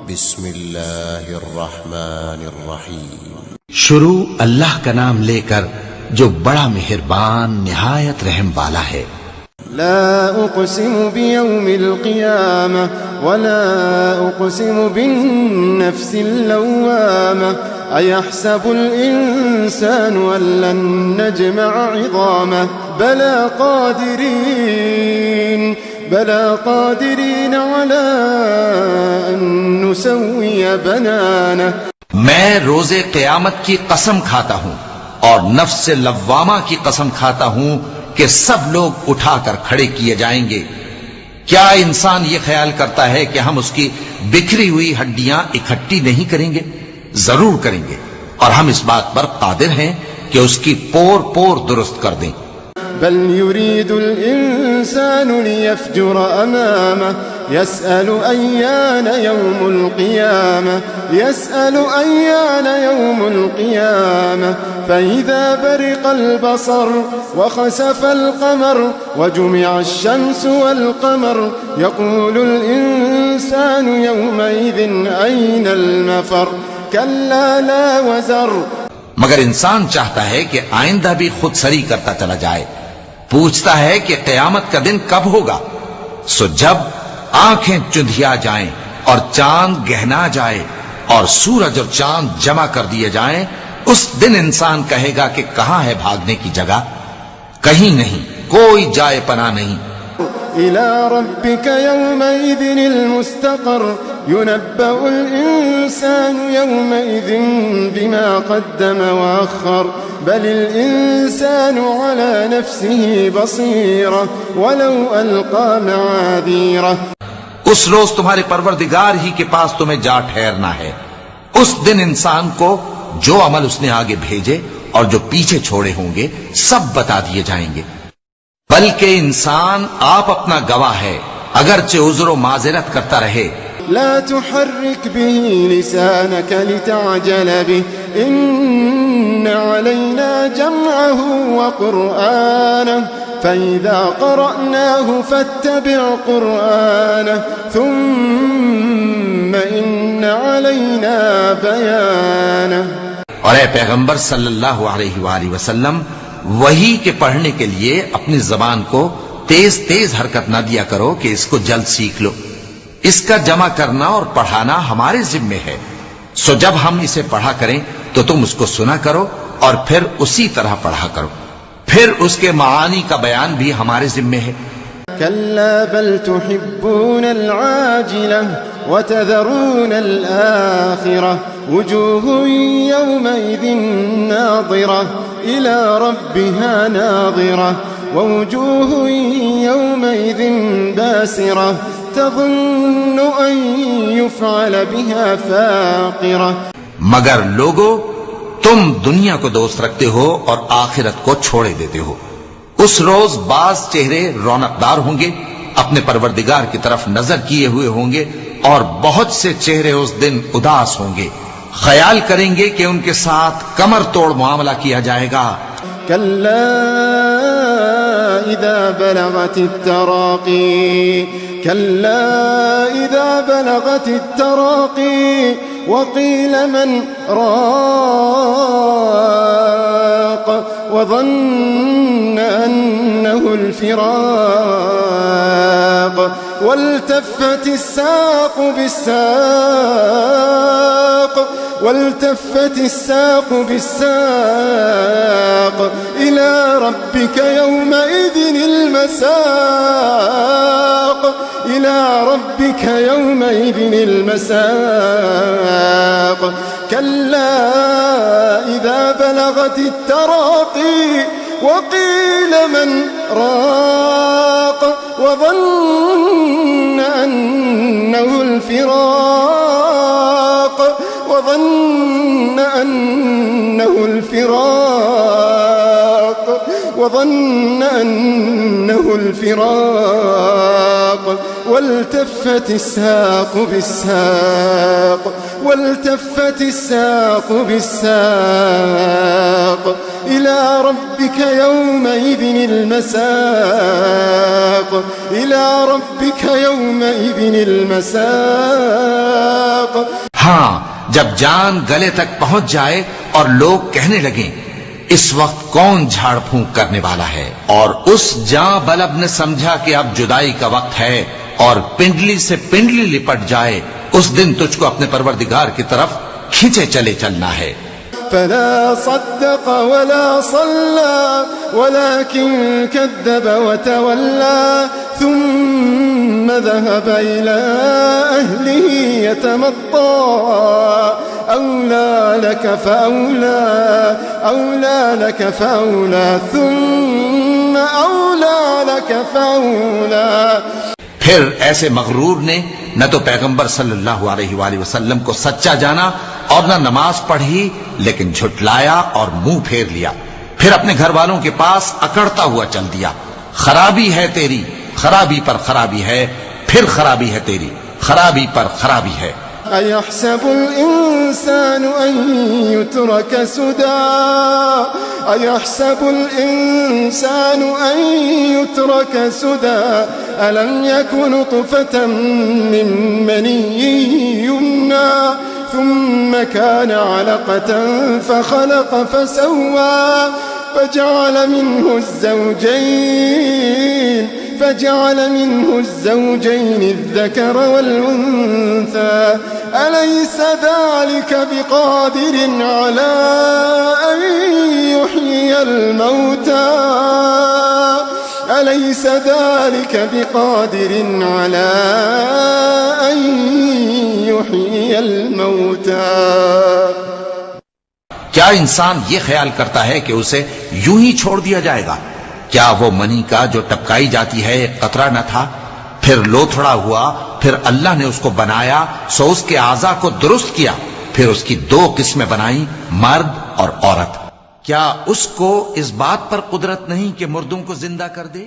بسم اللہ الرحمن الرحیم۔ شروع اللہ کا نام لے کر جو بڑا مہربان نہایت رحم والا ہے۔ لا اقسم بیوم القیامہ ولا اقسم بالنفس اللوامہ ایحسب الانسان ان لن نجمع عظامہ بلا قادرین علی ان نسوی بنانہ۔ میں روز قیامت کی قسم کھاتا ہوں اور نفس لوامہ کی قسم کھاتا ہوں کہ سب لوگ اٹھا کر کھڑے کیے جائیں گے۔ کیا انسان یہ خیال کرتا ہے کہ ہم اس کی بکھری ہوئی ہڈیاں اکٹھی نہیں کریں گے؟ ضرور کریں گے، اور ہم اس بات پر قادر ہیں کہ اس کی پور پور درست کر دیں۔ بل يريد الإنسان ليفجر أمامه يسأل أيان يوم القيامة فإذا برق البصر وخسف القمر وجمع الشمس والقمر يقول الإنسان يومئذ أين المفر كلا لا وزر۔ مگر انسان چاہتا ہے کہ آئندہ بھی خود سری کرتا چلا جائے، پوچھتا ہے کہ قیامت کا دن کب ہوگا؟ سو جب آنکھیں چندھیا جائیں اور چاند گہنا جائے اور سورج اور چاند جمع کر دیے جائیں، اس دن انسان کہے گا کہ کہاں ہے بھاگنے کی جگہ؟ کہیں نہیں، کوئی جائے پناہ نہیں۔ إلى ربك يومئذ المستقر ينبأ الإنسان يومئذ بما قدم وأخر بل الإنسان على نفسه بصيرة ولو ألقى معاذيره۔ اس روز تمہارے پروردگار ہی کے پاس تمہیں جا ٹھہرنا ہے۔ اس دن انسان کو جو عمل اس نے آگے بھیجے اور جو پیچھے چھوڑے ہوں گے سب بتا دیے جائیں گے، بلکہ انسان آپ اپنا گواہ ہے، اگرچہ عذر و معذرت کرتا رہے۔ لا تحرك به لسانك لتعجل به إن علينا جمعه وقرآنه فإذا قرأناه فاتبع قرآنه ثم إن علينا بيانه۔ اور اے پیغمبر صلی اللہ علیہ وآلہ وسلم، وحی کے پڑھنے کے لیے اپنی زبان کو تیز تیز حرکت نہ دیا کرو کہ اس کو جلد سیکھ لو۔ اس کا جمع کرنا اور پڑھانا ہمارے ذمے ہے، سو جب ہم اسے پڑھا کریں تو تم اس کو سنا کرو اور پھر اسی طرح پڑھا کرو، پھر اس کے معانی کا بیان بھی ہمارے ذمے ہے۔ كلا بل تحبون العاجلة وتذرون الآخرة وجوه يومئذ ناظرة إلى ربها ناظرة ووجوه يومئذ باسرة تظن أن يفعل بها فاقرة۔ مگر لوگو، تم دنیا کو دوست رکھتے ہو اور آخرت کو چھوڑے دیتے ہو۔ اس روز بعض چہرے رونقدار ہوں گے، اپنے پروردگار کی طرف نظر کیے ہوئے ہوں گے، اور بہت سے چہرے اس دن اداس ہوں گے، خیال کریں گے کہ ان کے ساتھ کمر توڑ معاملہ کیا جائے گا۔ كلا إذا بلغت التراقي وقيل من راق وظن أنه الفراق والتفت الساق بالساق إلى ربك يومئذ المساق كلا إذا بلغت التراقي وقيل من راق وظن أنه الفراق والتفت الساق بالساق إلى ربك يومئذ المساق جب جان گلے تک پہنچ جائے اور لوگ کہنے لگیں اس وقت کون جھاڑ پھونک کرنے والا ہے، اور اس جاں بلب نے سمجھا کہ اب جدائی کا وقت ہے اور پنڈلی سے پنڈلی لپٹ جائے، اس دن تجھ کو اپنے پروردگار کی طرف کھینچے چلے چلنا ہے۔ فلا صدق ولا صلى ولكن كذب وتولى ثم ذهب إلى أهله يتمطى أولى لك فأولى ثم أولى لك فأولى۔ پھر ایسے مغرور نے نہ تو پیغمبر صلی اللہ علیہ وآلہ وسلم کو سچا جانا اور نہ نماز پڑھی، لیکن جھٹلایا اور منہ پھیر لیا، پھر اپنے گھر والوں کے پاس اکڑتا ہوا چل دیا۔ خرابی ہے تیری، خرابی پر خرابی ہے، پھر خرابی ہے تیری، خرابی پر خرابی ہے۔ أيحسب الإنسان أن يترك سدى أيحسب الإنسان أن يترك سدى ألم يكن نطفة من مني يمنى ثم كان علقة فخلق فسوى فجعل منه الزوجين الذكر والأنثى أليس ذلك بقادر على أن يحيي الموتى أليس ذلك بقادر على أن يحيي الموتى۔ کیا انسان یہ خیال کرتا ہے کہ اسے یوں ہی چھوڑ دیا جائے گا؟ کیا وہ منی کا جو ٹپکائی جاتی ہے ایک قطرہ نہ تھا، پھر لوتھڑا ہوا، پھر اللہ نے اس کو بنایا، سو اس کے اعضاء کو درست کیا، پھر اس کی دو قسمیں بنائیں، مرد اور عورت۔ کیا اس کو اس بات پر قدرت نہیں کہ مردوں کو زندہ کر دے؟